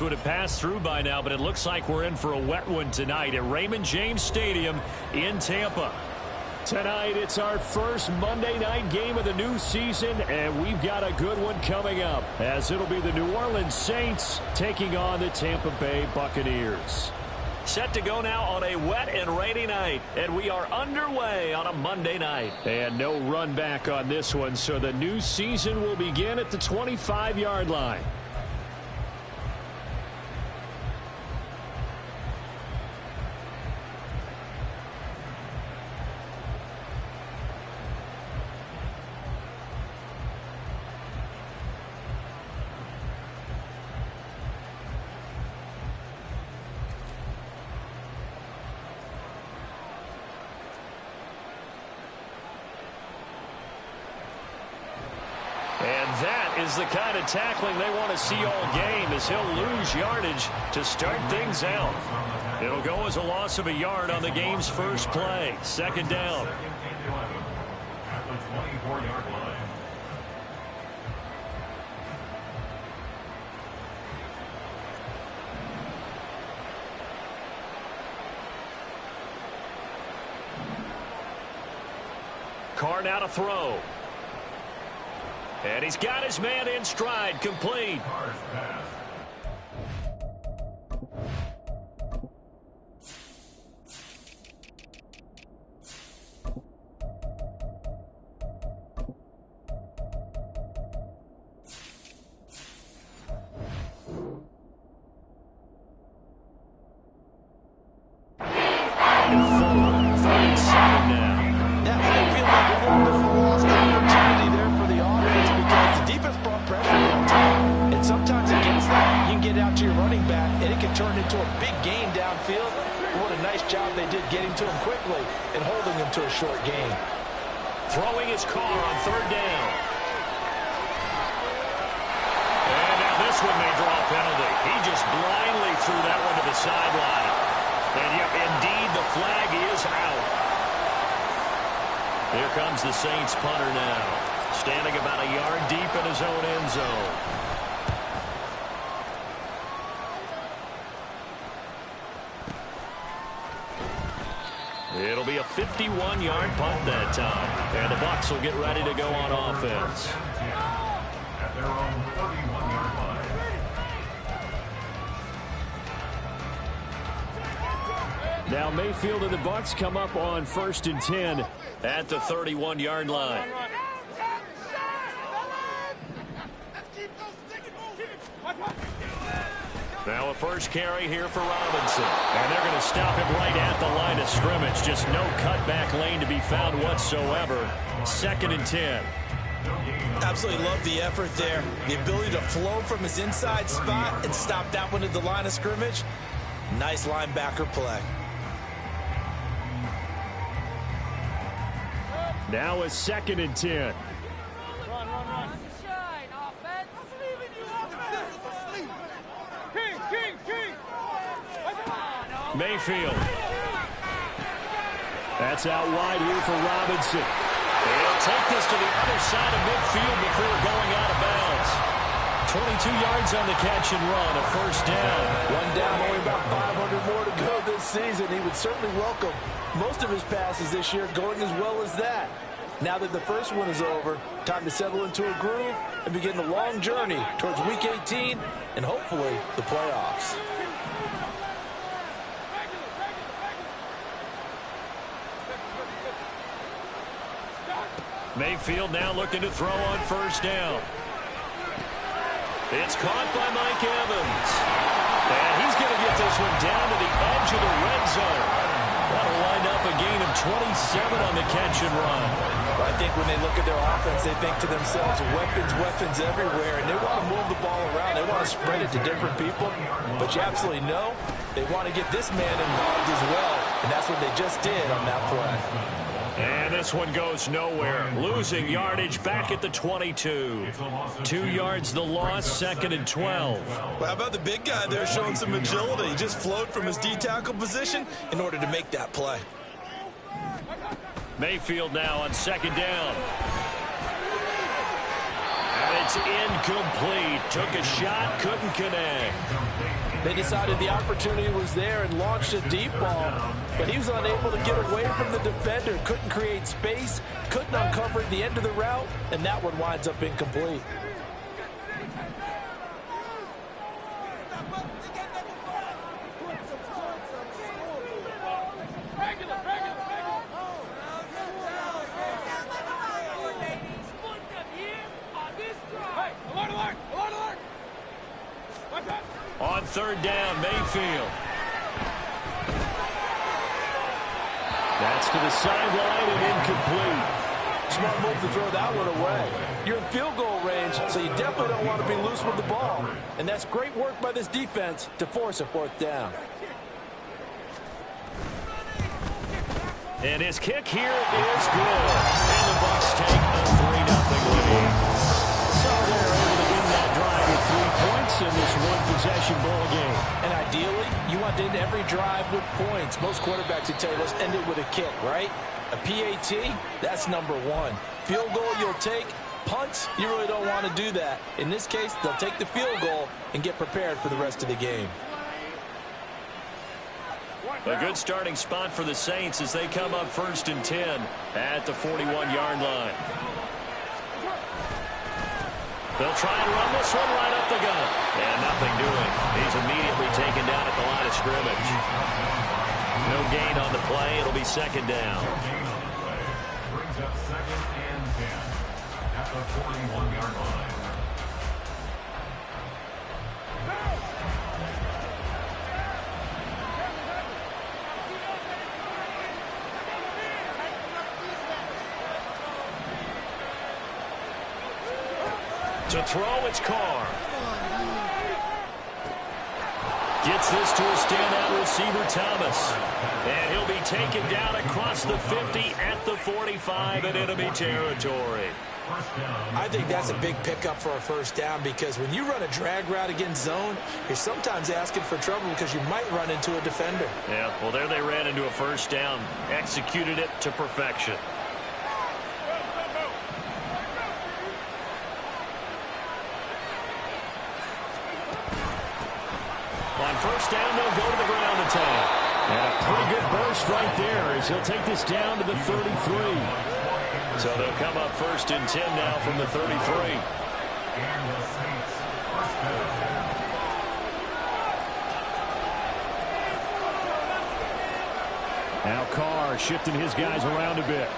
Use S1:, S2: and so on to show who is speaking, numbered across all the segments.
S1: would have passed through by now, but it looks like we're in for a wet one tonight at Raymond James Stadium in Tampa. Tonight, it's our first Monday night game of the new season, and we've got a good one coming up, as it'll be the New Orleans Saints taking on the Tampa Bay Buccaneers. Set to go now on a wet and rainy night, and we are underway on a Monday night. And no run back on this one, so the new season will begin at the 25-yard line. And that is the kind of tackling they want to see all game, as he'll lose yardage to start things out. It'll go as a loss of a yard on the game's first play. Second down.
S2: At the 24-yard line.
S1: Carr now to throw. And he's got his man in stride, complete.
S3: Short game.
S1: Throwing his Carr on third down. And now this one may draw a penalty. He just blindly threw that one to the sideline. And yep, indeed, the flag is out. Here comes the Saints punter now, standing about a yard deep in his own end zone. It'll be a 51-yard punt that time. And the Bucs will get ready to go on offense.
S2: At their own 31-yard line.
S1: Now Mayfield and the Bucs come up on 1st and 10 at the 31-yard line. Now a first carry here for Robinson. And they're going to stop him right at the line of scrimmage. Just no cutback lane to be found whatsoever. 2nd and 10.
S3: Absolutely love the effort there. The ability to flow from his inside spot and stop that one at the line of scrimmage. Nice linebacker play.
S1: Now a 2nd and 10. Mayfield. That's out wide here for Robinson. He'll take this to the other side of midfield before going out of bounds. 22 yards on the catch and run, a first down.
S3: One down, only about 500 more to go this season. He would certainly welcome most of his passes this year going as well as that. Now that the first one is over, time to settle into a groove and begin the long journey towards Week 18 and hopefully the playoffs.
S1: Mayfield now looking to throw on first down. It's caught by Mike Evans. And he's going to get this one down to the edge of the red zone. That'll wind up a gain of 27 on the catch and run.
S3: I think when they look at their offense, they think to themselves, weapons everywhere, and they want to move the ball around. They want to spread it to different people. But you absolutely know they want to get this man involved as well, and that's what they just did on that play.
S1: And this one goes nowhere. Losing yardage back at the 22. 2 yards the loss, 2nd and 12.
S3: Well, how about the big guy there showing some agility? He just flowed from his D-tackle position in order to make that play.
S1: Mayfield now on 2nd down. And it's incomplete. Took a shot, couldn't connect.
S3: They decided the opportunity was there and launched a deep ball, but he was unable to get away from the defender, couldn't create space, couldn't uncover the end of the route, and that one winds up incomplete.
S1: On third down, Mayfield. That's to the sideline and incomplete.
S3: Smart move to throw that one away. You're in field goal range, so you definitely don't want to be loose with the ball. And that's great work by this defense to force a fourth down.
S1: And his kick here is good. And the Bucs take a 3-0 lead. So they're able to end that drive with 3 points in this one-possession ball game.
S3: And ideally, you want to end every drive with points. Most quarterbacks would tell you, let's end it with a kick, right? A PAT, that's number one. Field goal, you'll take. Punts, you really don't want to do that. In this case, they'll take the field goal and get prepared for the rest of the game.
S1: A good starting spot for the Saints as they come up 1st and 10 at the 41-yard line. They'll try and run this one right up the gut. And nothing doing. He's immediately taken down at the line of scrimmage. No gain on the play. It'll be 2nd down.
S2: Brings up 2nd and 10 at the 41-yard line.
S1: To throw, it's Carr. Gets this to a standout receiver, Thomas. And he'll be taken down across the 50 at the 45 in enemy territory.
S3: I think that's a big pickup for a first down because when you run a drag route against zone, you're sometimes asking for trouble because you might run into a defender.
S1: Yeah, well, there they ran into a first down. Executed it to perfection. On first down, they'll go to the ground attack. And a pretty good burst right there as he'll take this down to the 33. So they'll come up 1st and 10 now from the 33.
S2: And the Saints first down.
S1: Now Carr shifting his guys around a bit.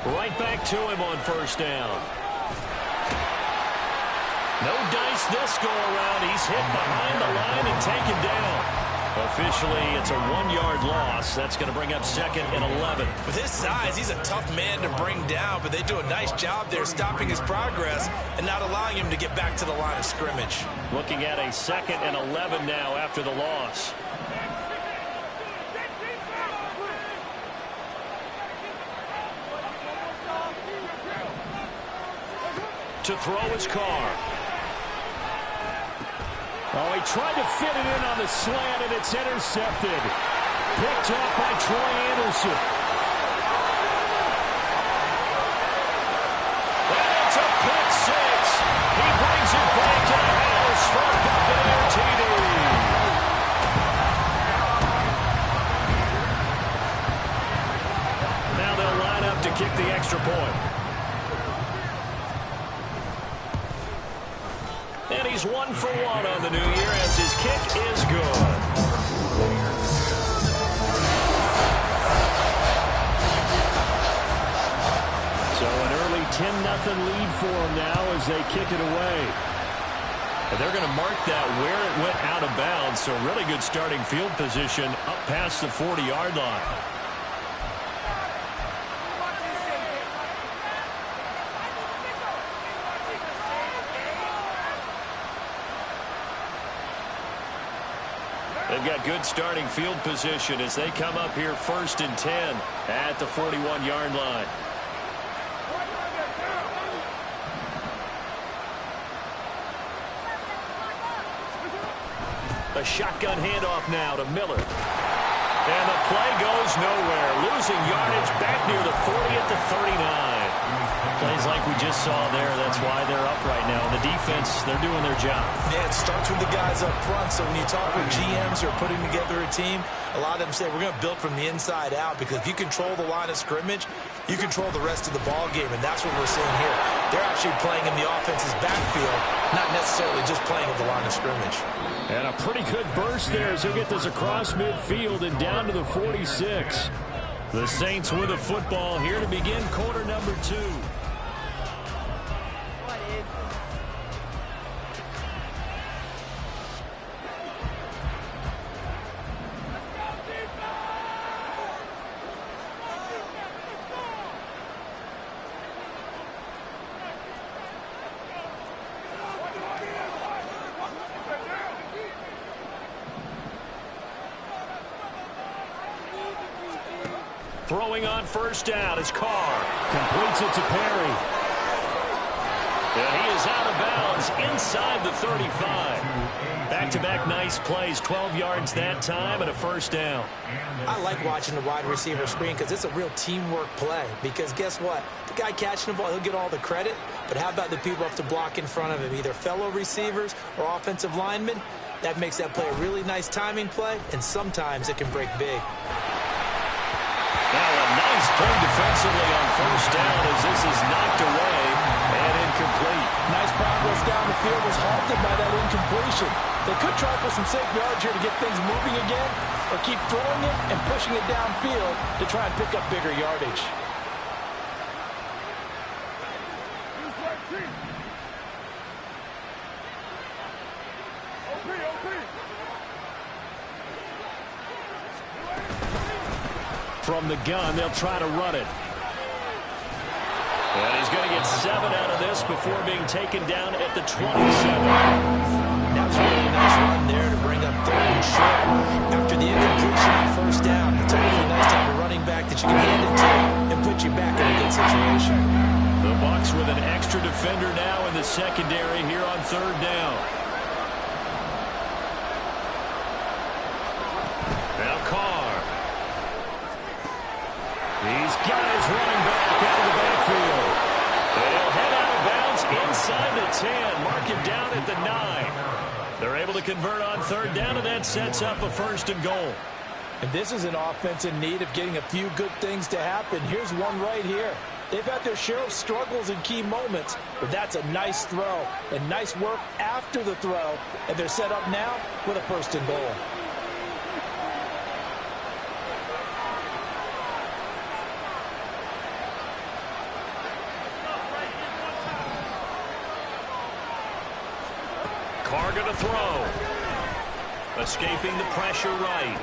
S1: Right back to him on first down. No dice this go around. He's hit behind the line and taken down. Officially, it's a 1-yard loss. That's going to bring up 2nd and 11.
S3: With his size, he's a tough man to bring down, but they do a nice job there stopping his progress and not allowing him to get back to the line of scrimmage.
S1: Looking at a 2nd and 11 now after the loss. To throw his Carr. Oh, he tried to fit it in on the slant, and it's intercepted. Picked up by Troy Anderson. And it's a pick six. He brings it back to the house for Buccaneer TD. Now they'll line up to kick the extra point. And he's 1 for 1 on the new year as his kick is good. So an early 10-0 lead for them now as they kick it away. And they're going to mark that where it went out of bounds. So really good starting field position up past the 40-yard line. They've got good starting field position as they come up here 1st and 10 at the 41-yard line. A shotgun handoff now to Miller. And the play goes nowhere. Losing yardage back near the 40 at the 39. Plays like we just saw there, that's why they're up right now. The defense, they're doing their job.
S3: Yeah, it starts with the guys up front. So when you talk with GMs who are putting together a team, a lot of them say we're going to build from the inside out, because if you control the line of scrimmage, you control the rest of the ball game, and that's what we're seeing here. They're actually playing in the offense's backfield, not necessarily just playing at the line of scrimmage.
S1: And a pretty good burst there as he'll get this across midfield and down to the 46. The Saints with the football here to begin quarter number 2. Throwing on first down is Carr. Completes it to Perry. And he is out of bounds inside the 35. Back-to-back nice plays. 12 yards that time and a first down.
S4: I like watching the wide receiver screen because it's a real teamwork play. Because guess what? The guy catching the ball, he'll get all the credit. But how about the people up to block in front of him, either fellow receivers or offensive linemen? That makes that play a really nice timing play, and sometimes it can break big.
S1: Now a nice play defensively on first down as this is knocked away and incomplete.
S3: Nice progress down the field was halted by that incompletion. They could try for some safe yards here to get things moving again, or keep throwing it and pushing it downfield to try and pick up bigger yardage.
S1: From the gun, they'll try to run it. And he's going to get 7 out of this before being taken down at the 27.
S4: That was a really nice run there to bring up 3rd and short. After the incompletion on first down, it's a really nice to have a running back that you can hand it to and put you back in a good situation.
S1: The Bucs with an extra defender now in the secondary here on 3rd down. Now Carr. He's got his running back out of the backfield. And he'll head out of bounds inside the 10. Mark him down at the 9. They're able to convert on 3rd down, and that sets up a 1st and goal.
S3: And this is an offense in need of getting a few good things to happen. Here's one right here. They've had their share of struggles in key moments, but that's a nice throw and nice work after the throw. And they're set up now with a 1st and goal.
S1: Carr going to throw. Escaping the pressure right.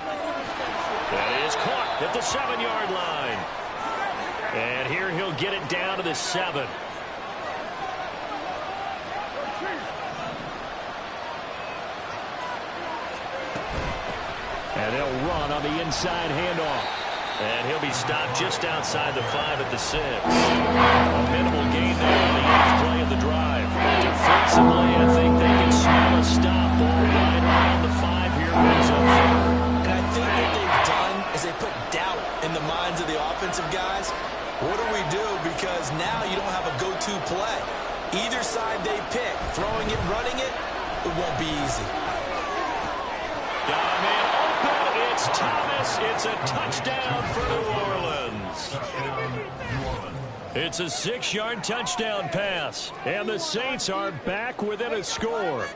S1: That is caught at the 7-yard line. And here he'll get it down to the 7. And they'll run on the inside handoff. And he'll be stopped just outside the 5 at the 6. A minimal gain there on the 8th play of the drive. Defensively, I think they can smell a stop. Ball right around the 5 here. Brings up 3rd.
S4: And I think what they've done is they put doubt in the minds of the offensive guys. What do we do? Because now you don't have a go-to play. Either side they pick, throwing it, running it, it won't be easy.
S1: Got a man open. It's Thomas. It's a touchdown for New Orleans. It's a 6-yard touchdown pass. And the Saints are back within a score.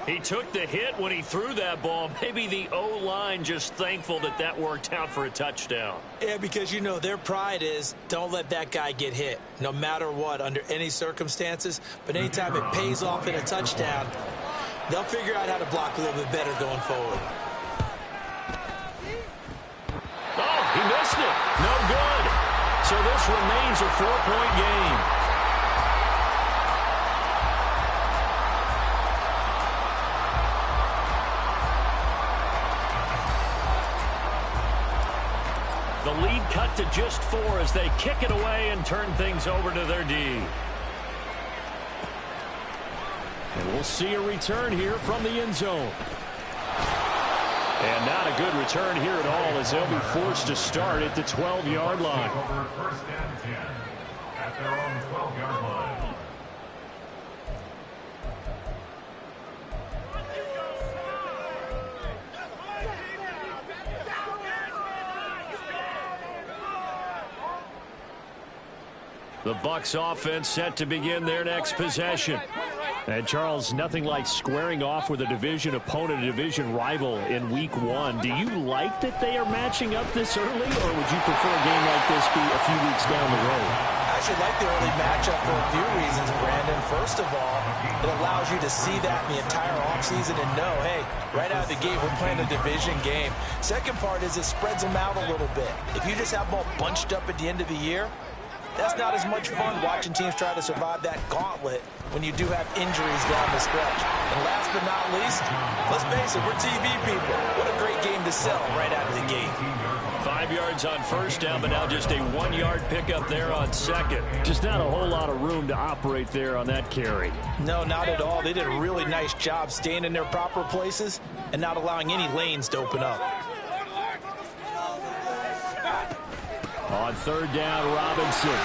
S1: He took the hit when he threw that ball. Maybe the O-line just thankful that that worked out for a touchdown.
S4: Yeah, because, you know, their pride is don't let that guy get hit, no matter what, under any circumstances. But anytime it pays off in a touchdown, they'll figure out how to block a little bit better going forward.
S1: Oh, he missed it. No good. So this remains a 4-point game. The lead cut to just 4 as they kick it away and turn things over to their D. And we'll see a return here from the end zone. And not a good return here at all as they'll be forced to start at the 12-yard line.
S2: at their own 12-yard line.
S1: The Bucs offense set to begin their next possession. And, Charles, nothing like squaring off with a division opponent, a division rival in Week 1. Do you like that they are matching up this early, or would you prefer a game like this be a few weeks down the road?
S4: I actually like the early matchup for a few reasons, Brandon. First of all, it allows you to see that in the entire offseason and know, hey, right out of the gate, we're playing a division game. Second part is it spreads them out a little bit. If you just have them all bunched up at the end of the year, that's not as much fun watching teams try to survive that gauntlet when you do have injuries down the stretch. And last but not least, let's face it, we're TV people. What a great game to sell right out of the gate.
S1: 5 yards on first down, but now just a 1-yard pickup there on second. Just not a whole lot of room to operate there on that carry.
S4: No, not at all. They did a really nice job staying in their proper places and not allowing any lanes to open up.
S1: On third down, Robinson. Look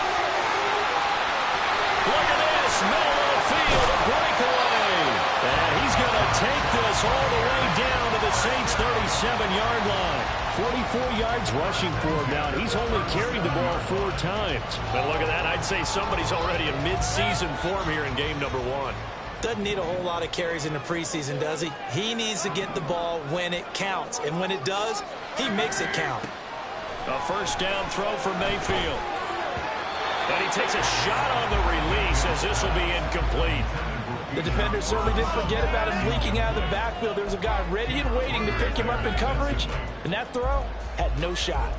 S1: at this, middle of the field, a breakaway. And he's going to take this all the way down to the Saints' 37-yard line. 44 yards rushing for him now, and he's only carried the ball 4 times. But look at that, I'd say somebody's already in mid-season form here in game number 1.
S4: Doesn't need a whole lot of carries in the preseason, does he? He needs to get the ball when it counts, and when it does, he makes it count.
S1: A first down throw for Mayfield. And he takes a shot on the release as this will be incomplete.
S3: The defender certainly didn't forget about him leaking out of the backfield. There was a guy ready and waiting to pick him up in coverage, and that throw had no shot.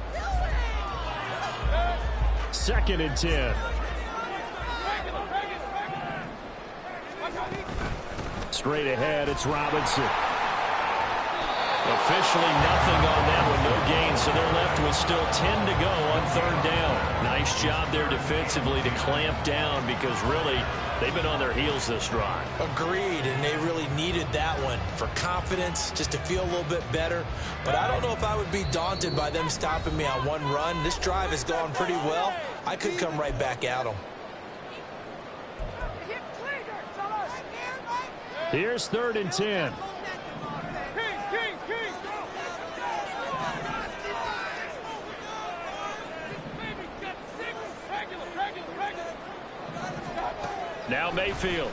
S1: 2nd and 10. Straight ahead, it's Robinson. Officially nothing on that one, no gain, so they're left with still 10 to go on third down. Nice job there defensively to clamp down because really they've been on their heels this drive.
S4: Agreed, and they really needed that one for confidence, just to feel a little bit better. But I don't know if I would be daunted by them stopping me on one run. This drive has gone pretty well. I could come right back at them.
S1: Here's 3rd and 10. Now Mayfield.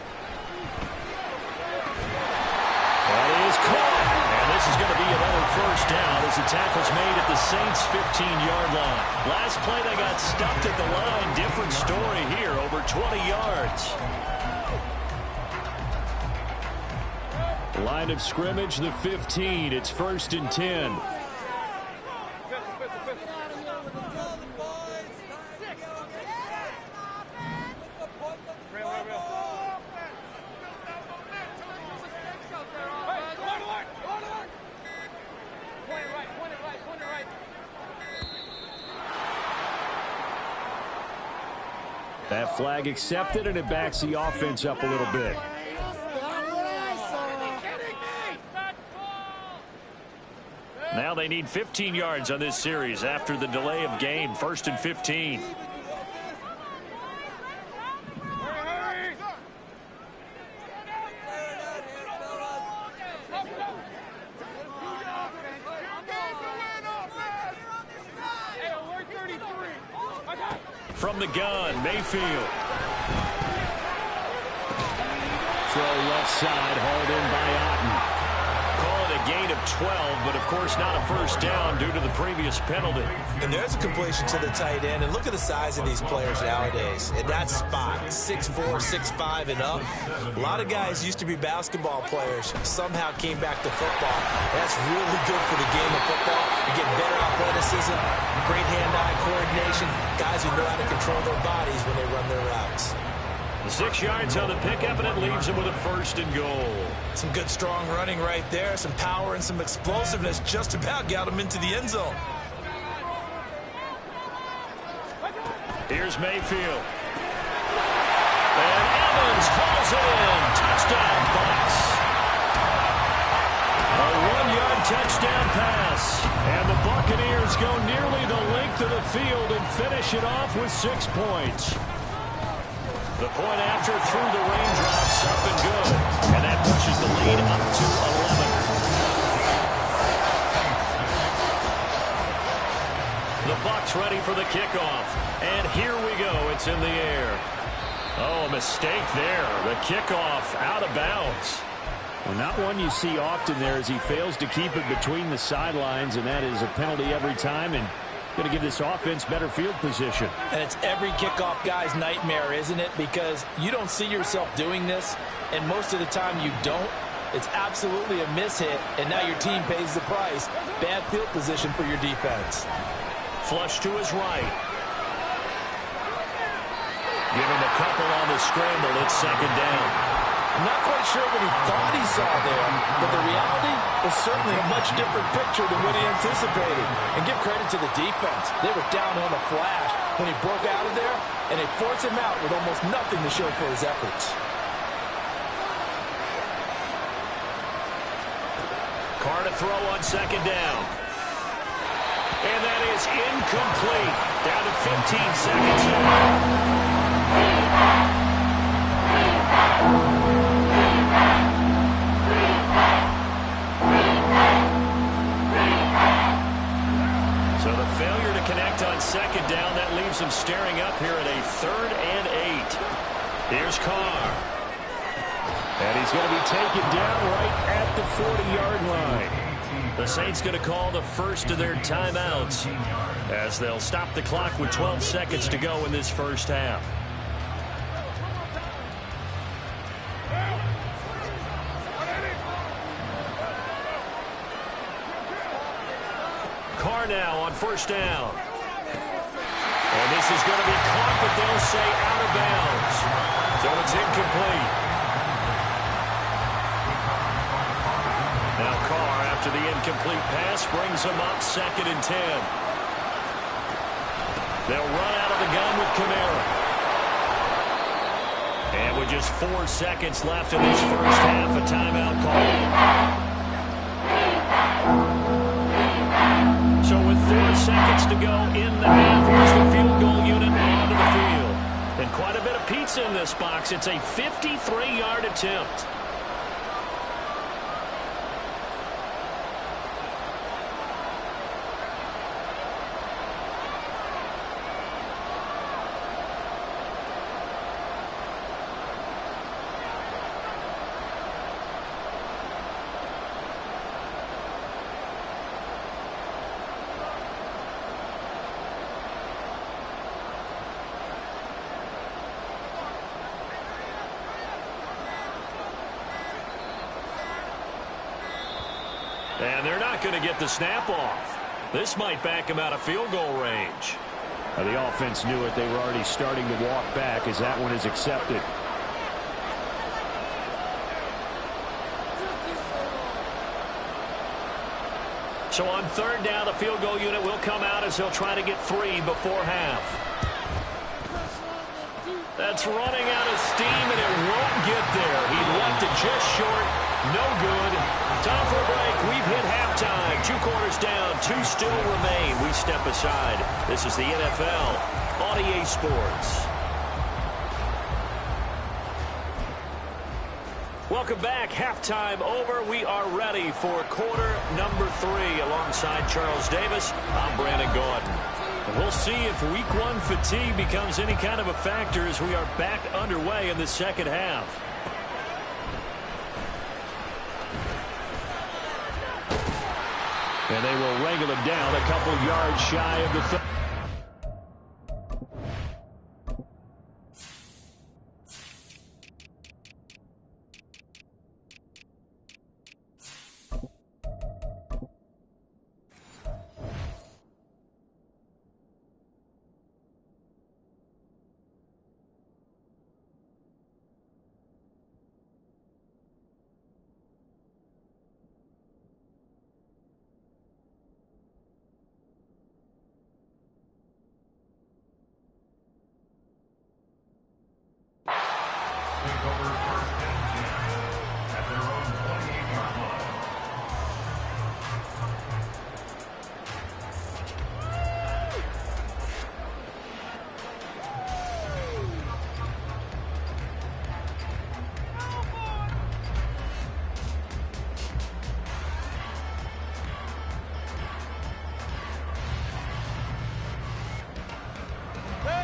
S1: That is caught. And this is going to be another first down as the tackle's made at the Saints' 15-yard line. Last play they got stuffed at the line. Different story here, over 20 yards. Line of scrimmage, the 15. It's 1st and 10. That flag accepted, and it backs the offense up a little bit. Now they need 15 yards on this series after the delay of game. 1st and 15. From the gun, Mayfield. Throw left side, hauled in by Otten. Call it a gain of 12, but of course not a first down due to the previous penalty.
S4: And there's a completion to the tight end. And look at the size of these players nowadays. In that spot, 6'4", 6'5", and up. A lot of guys used to be basketball players, somehow came back to football. That's really good for the game of football. You get better athleticism, great hand-eye coordination, guys who know how to control their bodies when they run their routes.
S1: 6 yards on the pickup, and it leaves him with a 1st and goal.
S4: Some good strong running right there, some power and some explosiveness, just about got him into the end zone.
S1: Here's Mayfield. And Evans calls it in. Touchdown Bucs. A 1-yard touchdown pass. And the Buccaneers go nearly the length of the field and finish it off with 6 points. The point after through the raindrops, up and good. And that pushes the lead up to 11. The Bucks ready for the kickoff. And here we go. It's in the air. Oh, a mistake there. The kickoff out of bounds.
S5: Well, not one you see often there as he fails to keep it between the sidelines, and that is a penalty every time, and going to give this offense better field position.
S3: And it's every kickoff guy's nightmare, isn't it? Because you don't see yourself doing this, and most of the time you don't. It's absolutely a mishit, and now your team pays the price. Bad field position for your defense.
S1: Flush to his right. Give him a couple on the scramble. It's second down.
S3: I'm not quite sure what he thought he saw there, but the reality was certainly a much different picture than what he anticipated. And give credit to the defense. They were down on the flash when he broke out of there, and they forced him out with almost nothing to show for his efforts.
S1: Carr to throw on second down. And that is incomplete. Down to 15 seconds. So the failure to connect on second down, that leaves him staring up here at a 3rd and 8. Here's Carr.
S5: And he's going to be taken down right at the 40-yard line.
S1: The Saints going to call the first of their timeouts as they'll stop the clock with 12 seconds to go in this first half. Carr now on first down. And this is going to be caught, but they'll say out of bounds. So it's incomplete. Now Carr, after the incomplete pass, brings him up 2nd and 10. They'll run out of the gun with Kamara. And with just 4 seconds left in this first half, a timeout call. So with 4 seconds to go in the half, here's the field goal unit onto the field. And quite a bit of pizza in this box. It's a 53-yard attempt. And they're not going to get the snap off. This might back him out of field goal range.
S5: The offense knew it. They were already starting to walk back as that one is accepted.
S1: So on 3rd down, the field goal unit will come out as he'll try to get 3 before half. That's running out of steam, and it won't get there. He left it just short. No good. Time for a break. We've hit halftime. 2 quarters down. 2 still remain. We step aside. This is the NFL on EA Sports. Welcome back. Halftime over. We are ready for quarter number 3. Alongside Charles Davis, I'm Brandon Gordon. We'll see if week 1 fatigue becomes any kind of a factor as we are back underway in the second half.
S5: And they will wrangle him down a couple yards shy of the 30.
S2: Take over 1st and 10 at their own 28-yard line.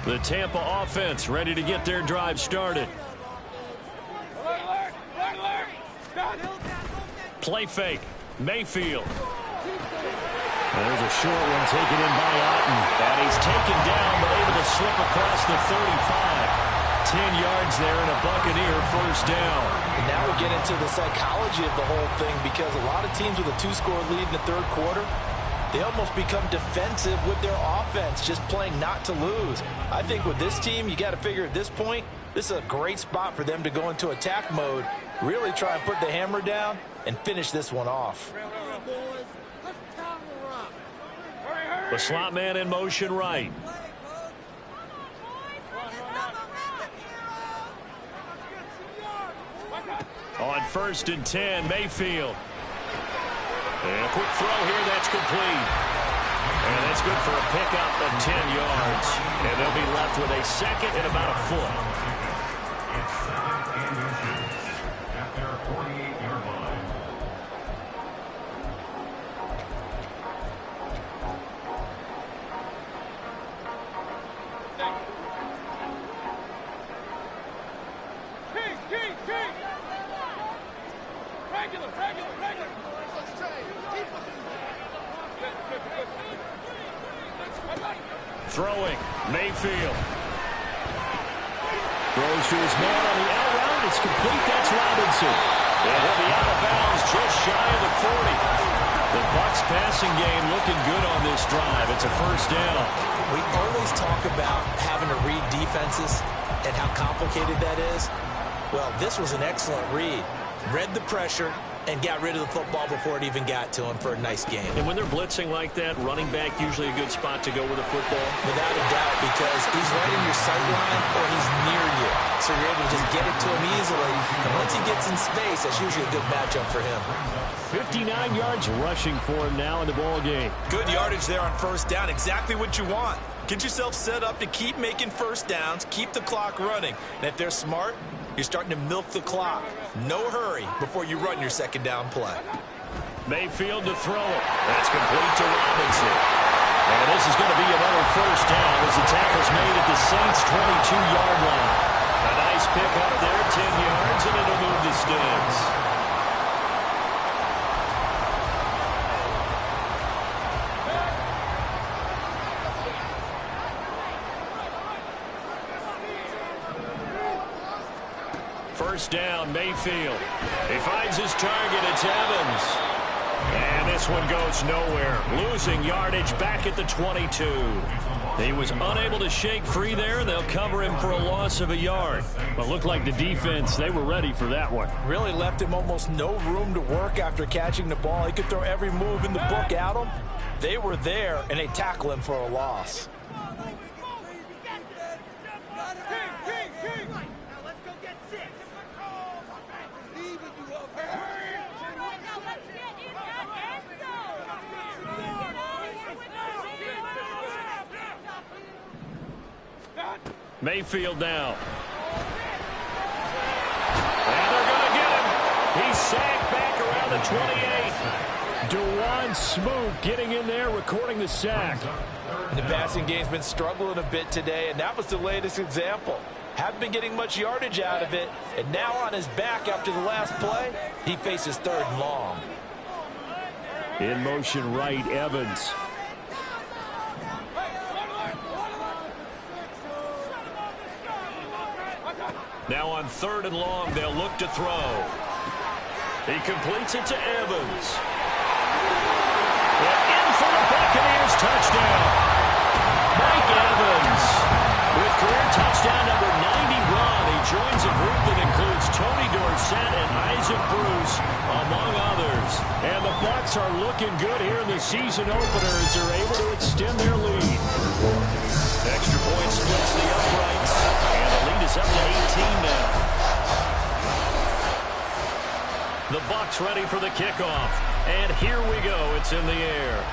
S1: The Tampa offense ready to get their drive started. Play fake. Mayfield. There's a short one taken in by Otten. And he's taken down, but able to slip across the 35. 10 yards there and a Buccaneer first down.
S3: And now we get into the psychology of the whole thing, because a lot of teams with a 2-score lead in the third quarter, they almost become defensive with their offense, just playing not to lose. I think with this team, you got to figure at this point, this is a great spot for them to go into attack mode, really try and put the hammer down and finish this one off.
S1: The slot man in motion right. On 1st and 10, Mayfield. And a quick throw here, that's complete. And that's good for a pickup of 10 yards. And they'll be left with a second and about a foot.
S2: It's 2nd and inches at their 48-yard line.
S1: Throwing, Mayfield. Throws to his man on the out route. It's complete. That's Robinson. And he'll be out of bounds just shy of the 40. The Bucs passing game looking good on this drive. It's a first down.
S4: We always talk about having to read defenses and how complicated that is. Well, this was an excellent read. Read the pressure and got rid of the football before it even got to him for a nice game.
S1: And when they're blitzing like that, running back usually a good spot to go with a football.
S4: Without a doubt, because he's right in your sight line or he's near you. So you're able to just get it to him easily. And once he gets in space, that's usually a good matchup for him.
S1: 59 yards rushing for him now in the ball game.
S6: Good yardage there on first down. Exactly what you want. Get yourself set up to keep making first downs, keep the clock running. And if they're smart, you're starting to milk the clock. No hurry before you run your second down play.
S1: Mayfield to throw it. That's complete to Robinson. And this is going to be another first down as the tackle's made at the Saints' 22-yard line. A nice pick up there, 10 yards, and it'll move the sticks. First down, Mayfield. He finds his target. It's Evans. And this one goes nowhere. Losing yardage back at the 22. He was unable to shake free there, and they'll cover him for a loss of a yard. But looked like the defense, they were ready for that one.
S3: Really left him almost no room to work after catching the ball. He could throw every move in the book at him. They were there, and they tackle him for a loss.
S1: Mayfield now. And they're going to get him. He's sacked back around the 28. DeJuan Smoot getting in there, recording the sack.
S3: The passing game's been struggling a bit today, and that was the latest example. Haven't been getting much yardage out of it, and now on his back after the last play, he faces 3rd and long.
S1: In motion right, Evans. Now on 3rd and long, they'll look to throw. He completes it to Evans. And in for the Buccaneers touchdown. Mike Evans with career touchdown number 91. He joins a group that includes Tony Dorsett and Isaac Bruce, among others. And the Bucs are looking good here in the season opener as they're able to extend their lead. Extra point splits the uprights, and the lead is up to 18 now. The Bucs ready for the kickoff, and here we go. It's in the air.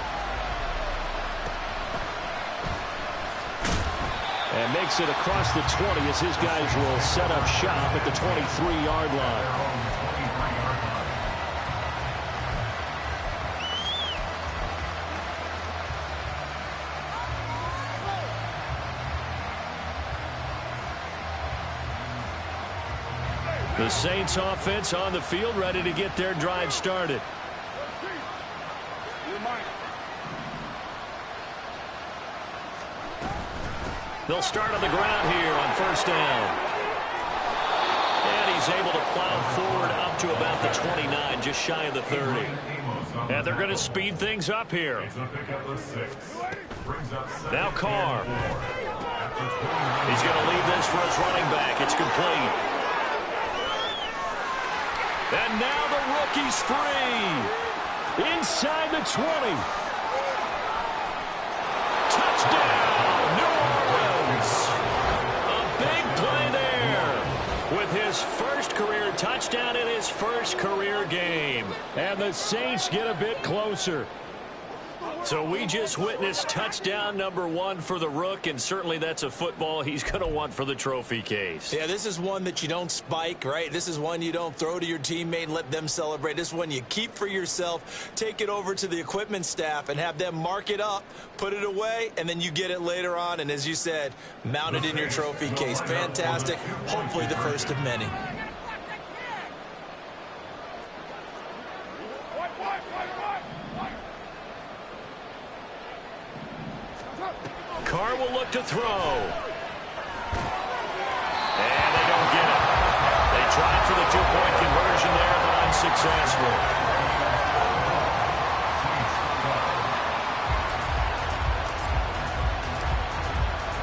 S1: And makes it across the 20 as his guys will set up shop at the 23-yard line. The Saints offense on the field, ready to get their drive started. They'll start on the ground here on first down. And he's able to plow forward up to about the 29, just shy of the 30. And they're going to speed things up here. Now Carr. He's going to leave this for his running back. It's complete. And now the rookie's free. Inside the 20. Touchdown, New Orleans. A big play there with his first career touchdown in his first career game. And the Saints get a bit closer. So we just witnessed touchdown number 1 for the Rook, and certainly that's a football he's going to want for the trophy case.
S4: Yeah, this is one that you don't spike, right? This is one you don't throw to your teammate and let them celebrate. This is one you keep for yourself, take it over to the equipment staff and have them mark it up, put it away, and then you get it later on. And as you said, mount it in your trophy case. Fantastic. Hopefully the first of many.
S1: Carr will look to throw. And they don't get it. They tried for the 2-point conversion there, but unsuccessful.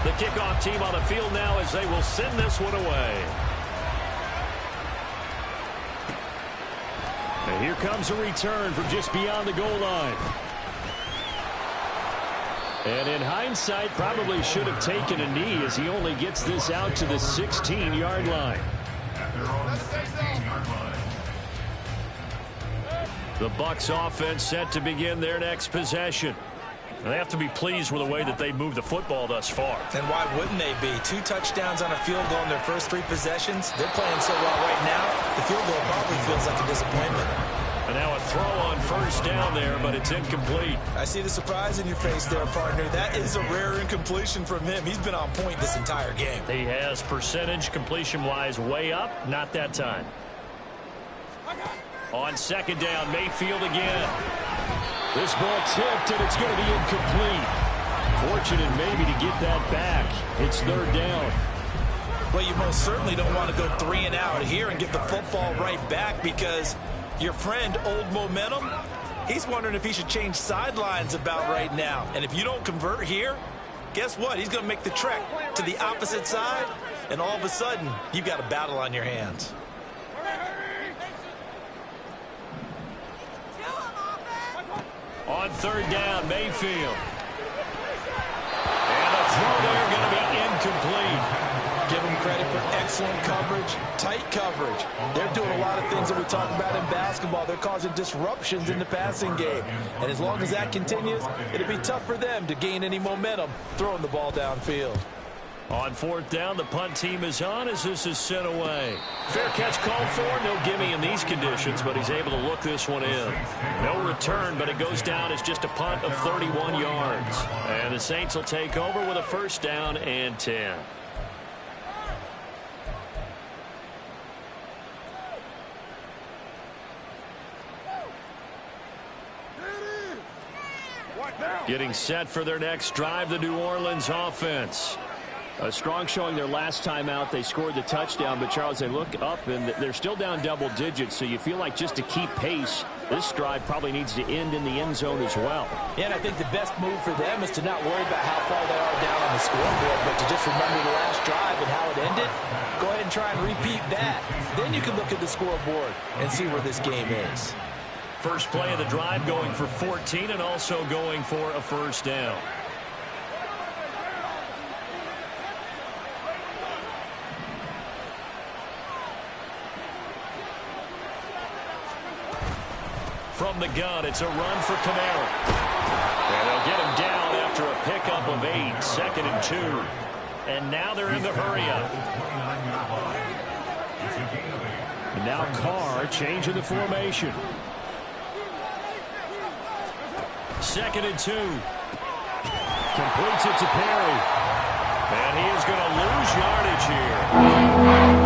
S1: The kickoff team on the field now as they will send this one away. And here comes a return from just beyond the goal line. And in hindsight, probably should have taken a knee as he only gets this out to the 16-yard line. The Bucs offense set to begin their next possession. They have to be pleased with the way that they moved the football thus far.
S4: And why wouldn't they be? 2 touchdowns on a field goal in their first 3 possessions. They're playing so well right now, the field goal probably feels like a disappointment.
S1: And now a throw on first down there, but it's incomplete.
S4: I see the surprise in your face there, partner. That is a rare incompletion from him. He's been on point this entire game.
S1: He has percentage completion-wise way up. Not that time. On second down, Mayfield again. This ball tipped, and it's going to be incomplete. Fortunate maybe to get that back. It's third down.
S4: Well, you most certainly don't want to go 3 and out here and get the football right back because your friend, Old Momentum, he's wondering if he should change sidelines about right now. And if you don't convert here, guess what? He's going to make the trek to the opposite side, and all of a sudden, you've got a battle on your hands.
S1: On third down, Mayfield. And a throw there going to be incomplete.
S3: Give them credit for excellent coverage, tight coverage. They're doing a lot of things that we talk about in basketball. They're causing disruptions in the passing game. And as long as that continues, it'll be tough for them to gain any momentum throwing the ball downfield.
S1: On fourth down, the punt team is on as this is sent away. Fair catch called for. No gimme in these conditions, but he's able to look this one in. No return, but it goes down as just a punt of 31 yards. And the Saints will take over with a first down and 10. Getting set for their next drive, the New Orleans offense.
S5: A strong showing their last time out. They scored the touchdown, but, Charles, they look up, and they're still down double digits, so you feel like just to keep pace, this drive probably needs to end in the end zone as well.
S3: Yeah, and I think the best move for them is to not worry about how far they are down on the scoreboard, but to just remember the last drive and how it ended. Go ahead and try and repeat that. Then you can look at the scoreboard and see where this game is.
S1: First play of the drive going for 14 and also going for a first down. From the gun, it's a run for Kamara. And they'll get him down after a pickup of 8, 2nd and 2. And now they're in the hurry-up.
S5: And now Carr changing the formation.
S1: 2nd and 2. Completes it to Perry. And he is going to lose yardage here.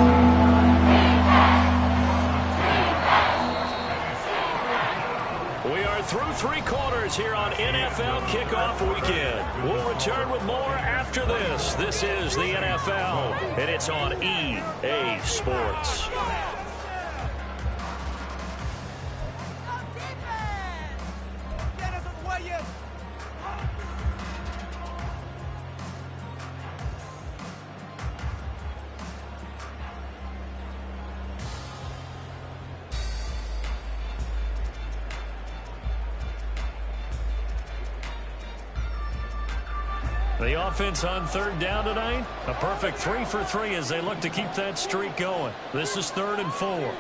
S1: games here on NFL Kickoff Weekend. We'll return with more after this. This is the NFL, and it's on EA Sports. The offense on third down tonight, a perfect 3 for 3 as they look to keep that streak going. This is 3rd and 4.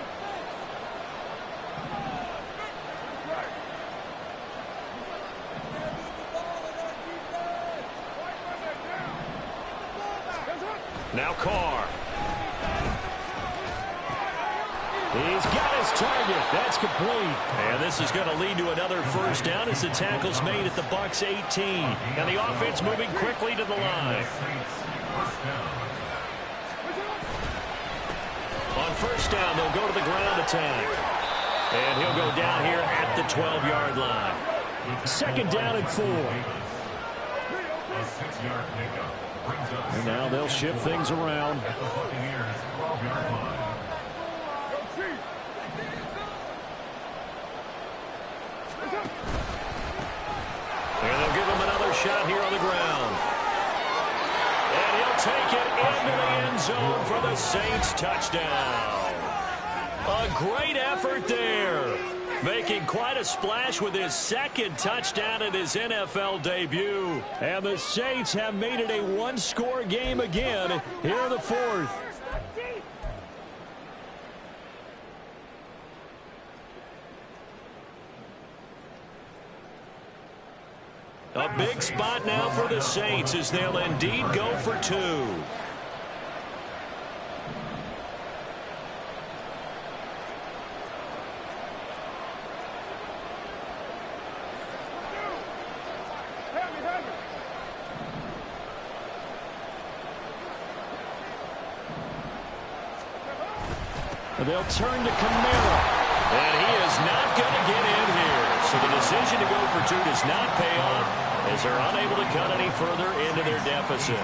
S1: Now Carr. He's got his target. That's complete. And this is going to lead to another first down as the tackle's made at the Bucs 18. And the offense moving quickly to the line. On first down, they'll go to the ground attack. And he'll go down here at the 12-yard line. 2nd down and 4. And now they'll shift things around. And they'll give him another shot here on the ground. And he'll take it into the end zone for the Saints touchdown. A great effort there. Making quite a splash with his 2nd touchdown in his NFL debut. And the Saints have made it a one-score game again here in the 4th. A big spot now for the Saints as they'll indeed go for 2. They'll turn to Kamara. And he is not going to get in here. So the decision to go for 2 does not pay off as they're unable to cut any further into their deficit.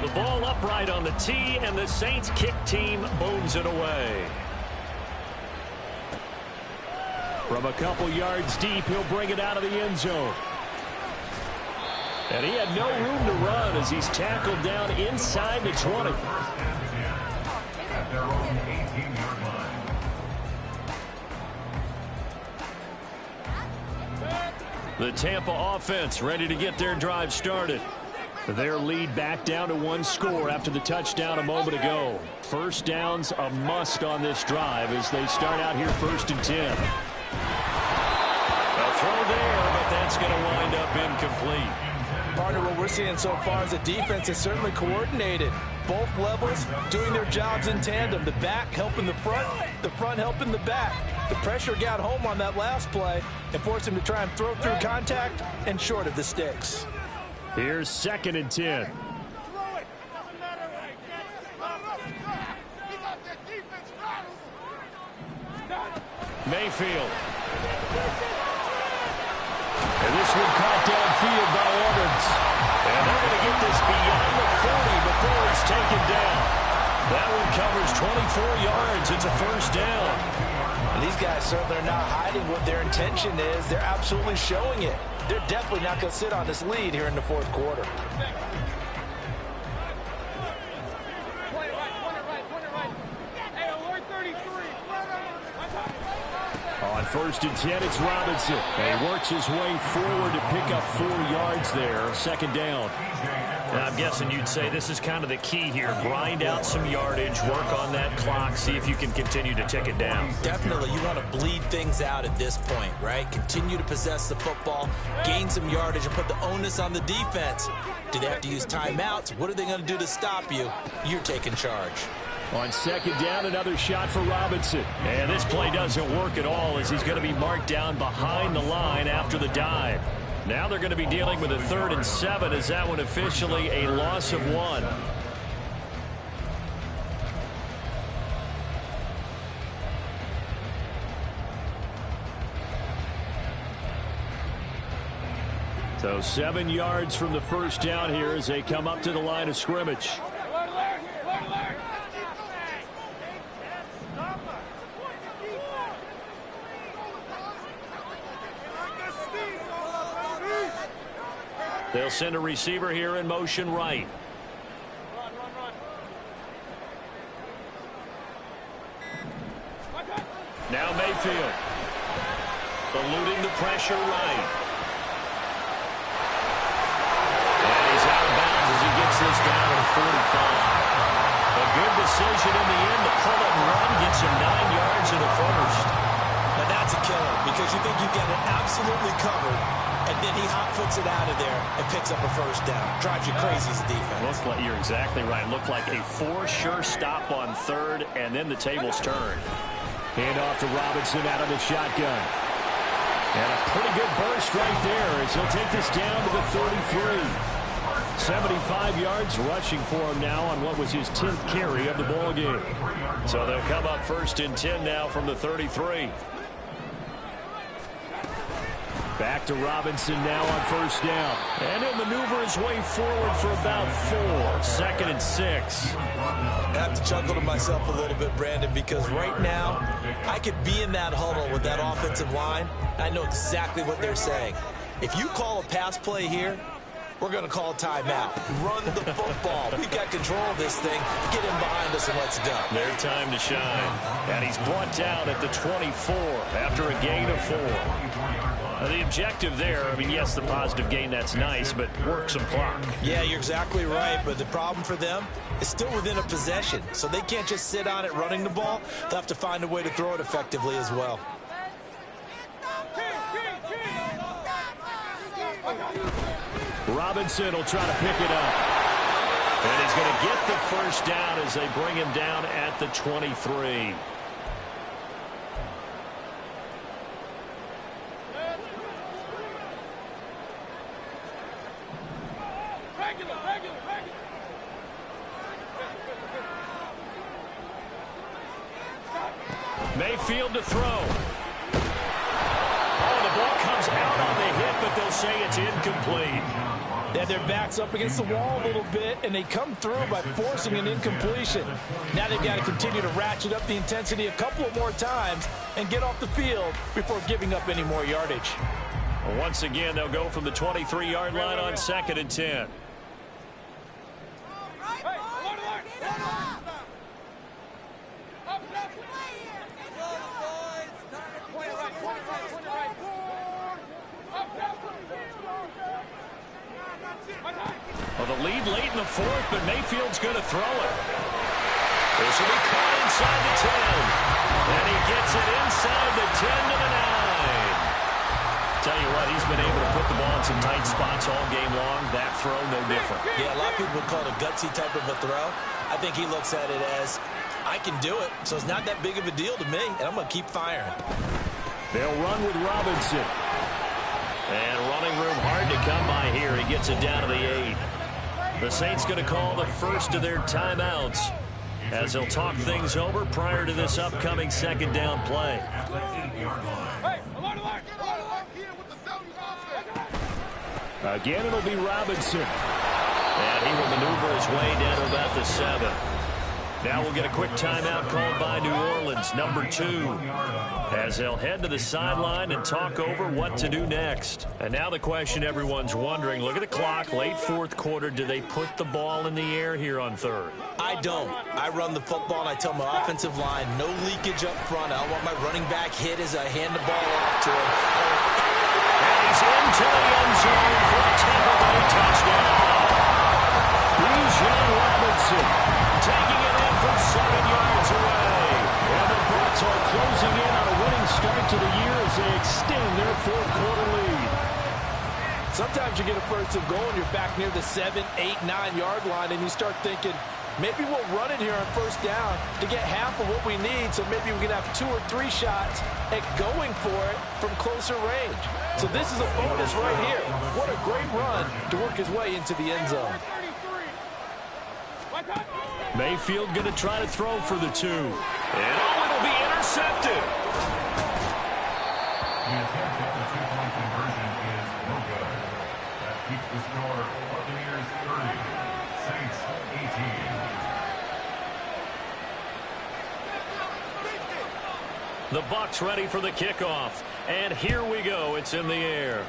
S1: The ball upright on the tee, and the Saints kick team booms it away. From a couple yards deep, he'll bring it out of the end zone. And he had no room to run as he's tackled down inside the 20. At their own 18-yard line. The Tampa offense ready to get their drive started. Their lead back down to 1 score after the touchdown a moment ago. First down's a must on this drive as they start out here 1st and 10. A throw there, but that's going to wind up incomplete.
S3: Partner, what we're seeing so far is the defense is certainly coordinated. Both levels doing their jobs in tandem. The back helping the front helping the back. The pressure got home on that last play and forced him to try and throw through contact and short of the sticks.
S1: Here's 2nd and 10. Mayfield. And this one caught downfield by Evans. And they're going to get this beyond the 40 before it's taken down. That one covers 24 yards. It's a first down.
S3: And these guys certainly are not hiding what their intention is. They're absolutely showing it. They're definitely not going to sit on this lead here in the 4th quarter.
S1: On 1st and 10, it's Robinson. And he works his way forward to pick up 4 yards there. 2nd down. And I'm guessing you'd say this is kind of the key here. Grind out some yardage, work on that clock, see if you can continue to tick it down.
S4: Definitely. You want to bleed things out at this point, right? Continue to possess the football, gain some yardage, and put the onus on the defense. Do they have to use timeouts? What are they going to do to stop you? You're taking charge.
S1: On 2nd down, another shot for Robinson. And this play doesn't work at all as he's going to be marked down behind the line after the dive. Now they're going to be dealing with a 3rd and 7 as that one officially a loss of 1. So 7 yards from the first down here as they come up to the line of scrimmage. They'll send a receiver here in motion right. Now Mayfield. Eluding the pressure right. And he's out of bounds as he gets this down to 45. A good decision in the end to pull it and run. Gets him 9 yards in the first.
S6: Now that's a killer because you think you've got it absolutely covered, and then he hot-foots it out of there and picks up a first down. Drives you crazy as a defense.
S1: Looks like you're exactly right. Looked like a for-sure stop on third, and then the tables turned. Hand off to Robinson out of the shotgun. And a pretty good burst right there as he'll take this down to the 33. 75 yards rushing for him now on what was his 10th carry of the ball game. So they'll come up 1st and 10 now from the 33. Back to Robinson now on first down. And he'll maneuver his way forward for about 4. 2nd and 6.
S6: I have to chuckle to myself a little bit, Brandon, because right now I could be in that huddle with that offensive line. I know exactly what they're saying. If you call a pass play here, we're going to call a timeout. Run the football. We've got control of this thing. Get him behind us and let's go.
S1: Their time to shine. And he's brought down at the 24 after a gain of 4. The objective there, I mean, yes, the positive gain, that's nice, but work some clock.
S6: Yeah, you're exactly right, but the problem for them is still within a possession, so they can't just sit on it running the ball. They'll have to find a way to throw it effectively as well.
S1: Robinson will try to pick it up. And he's going to get the first down as they bring him down at the 23. Mayfield to throw. Oh, the ball comes out on the hit, but they'll say it's incomplete.
S3: Yeah, their back's up against the wall a little bit, and they come through by forcing an incompletion. Now they've got to continue to ratchet up the intensity a couple of more times and get off the field before giving up any more yardage.
S1: Well, once again, they'll go from the 23-yard line on 2nd and 10. Well, the lead late in the 4th, but Mayfield's going to throw it. This will be caught inside the 10. And he gets it inside the 10 to the 9. Tell you what, he's been able to put the ball in some tight spots all game long. That throw, no different.
S6: Yeah, a lot of people would call it a gutsy type of a throw. I think he looks at it as, I can do it, so it's not that big of a deal to me, and I'm going to keep firing.
S1: They'll run with Robinson. And running room hard to come by here. He gets it down to the 8. The Saints going to call the first of their timeouts as they'll talk things over prior to this upcoming 2nd down play. Again, it'll be Robinson. And he will maneuver his way down to about the 7. Now we'll get a quick timeout called by New Orleans, number 2, as they'll head to the sideline and talk over what to do next. And now the question everyone's wondering, look at the clock, late 4th quarter, do they put the ball in the air here on 3rd?
S6: I don't. I run the football, and I tell my offensive line, no leakage up front. I don't want my running back hit as I hand the ball off to him.
S1: And he's into the end zone for a Tampa Bay touchdown. Bijan Robinson taking it in from 7 yards away. And the Bucs are closing in on a winning start to the year as they extend their 4th quarter lead.
S3: Sometimes you get a 1st and goal and you're back near the 7, 8, 9-yard line, and you start thinking, maybe we'll run it here on 1st down to get half of what we need, so maybe we can have 2 or 3 shots at going for it from closer range. So this is a bonus right here. What a great run to work his way into the end zone.
S1: Mayfield going to try to throw for the 2. And oh, it'll be intercepted.
S2: The attempt at the 2-point conversion is no good.
S1: The Bucs ready for the kickoff. And here we go. It's in the air.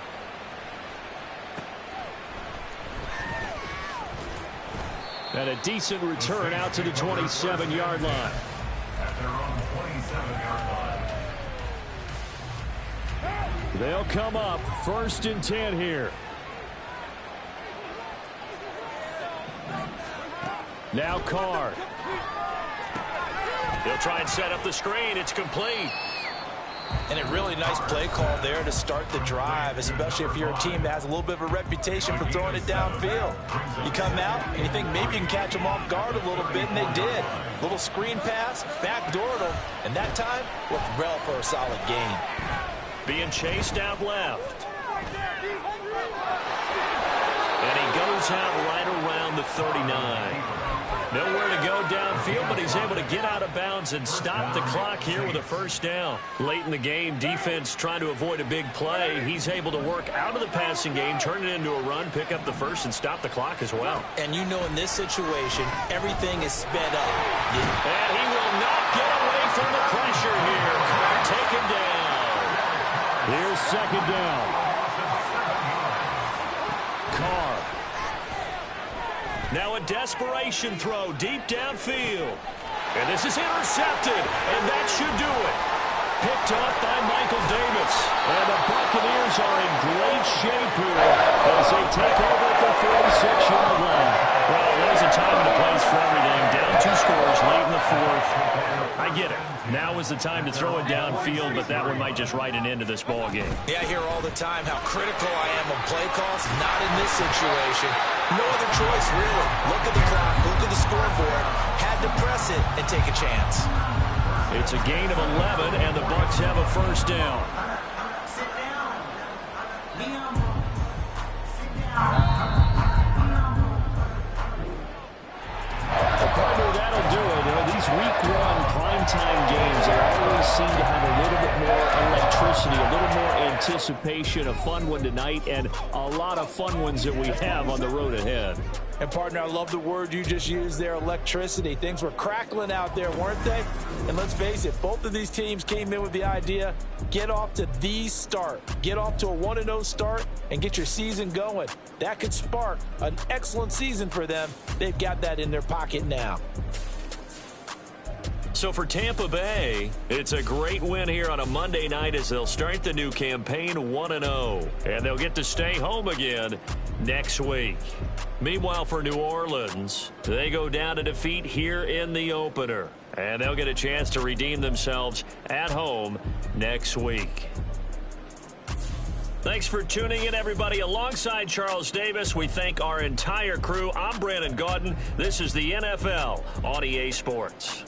S1: And a decent return out to the 27-yard line.
S2: At their own 27-yard line.
S1: They'll come up 1st and 10 here. Now Carr. He'll try and set up the screen. It's complete.
S4: And a really nice play call there to start the drive, especially if you're a team that has a little bit of a reputation for throwing it downfield. You come out and you think maybe you can catch them off guard a little bit, and they did. Little screen pass, backdoored them, and that time looked well for a solid gain.
S1: Being chased out left. And he goes out right around the 39. Nowhere to go downfield, but he's able to get out of bounds and stop the clock here with a 1st down. Late in the game, defense trying to avoid a big play. He's able to work out of the passing game, turn it into a run, pick up the 1st, and stop the clock as well.
S4: And you know in this situation, everything is sped up.
S1: And he will not get away from the pressure here. Carr taken down. Here's 2nd down. Carr. Now a desperation throw deep downfield. And this is intercepted, and that should do it. Picked up by Michael Davis. And the Buccaneers are in great shape here as they take over at the 46-yard line. Well, there's a time and a place for everything. Down 2 scores late in the 4th. I get it. Now is the time to throw it downfield, but that one might just write an end to this ball game.
S4: Yeah, I hear all the time how critical I am of play calls. Not in this situation. No other choice, really. Look at the clock, look at the scoreboard. Had to press it and take a chance.
S1: It's a gain of 11, and the Bucs have a 1st down.
S7: Sit down. Leon, sit down.
S1: That'll do it. You know, these week 1 primetime games, they always seem to have a little bit more electricity, a little more anticipation. A fun one tonight, and a lot of fun ones that we have on the road ahead.
S3: And, partner, I love the word you just used there, electricity. Things were crackling out there, weren't they? And let's face it, both of these teams came in with the idea, get off to the start. Get off to a 1-0 start and get your season going. That could spark an excellent season for them. They've got that in their pocket now.
S1: So for Tampa Bay, it's a great win here on a Monday night as they'll start the new campaign 1-0. And they'll get to stay home again next week. Meanwhile, for New Orleans, they go down to defeat here in the opener. And they'll get a chance to redeem themselves at home next week. Thanks for tuning in, everybody. Alongside Charles Davis, we thank our entire crew. I'm Brandon Gaudin. This is the NFL on EA Sports.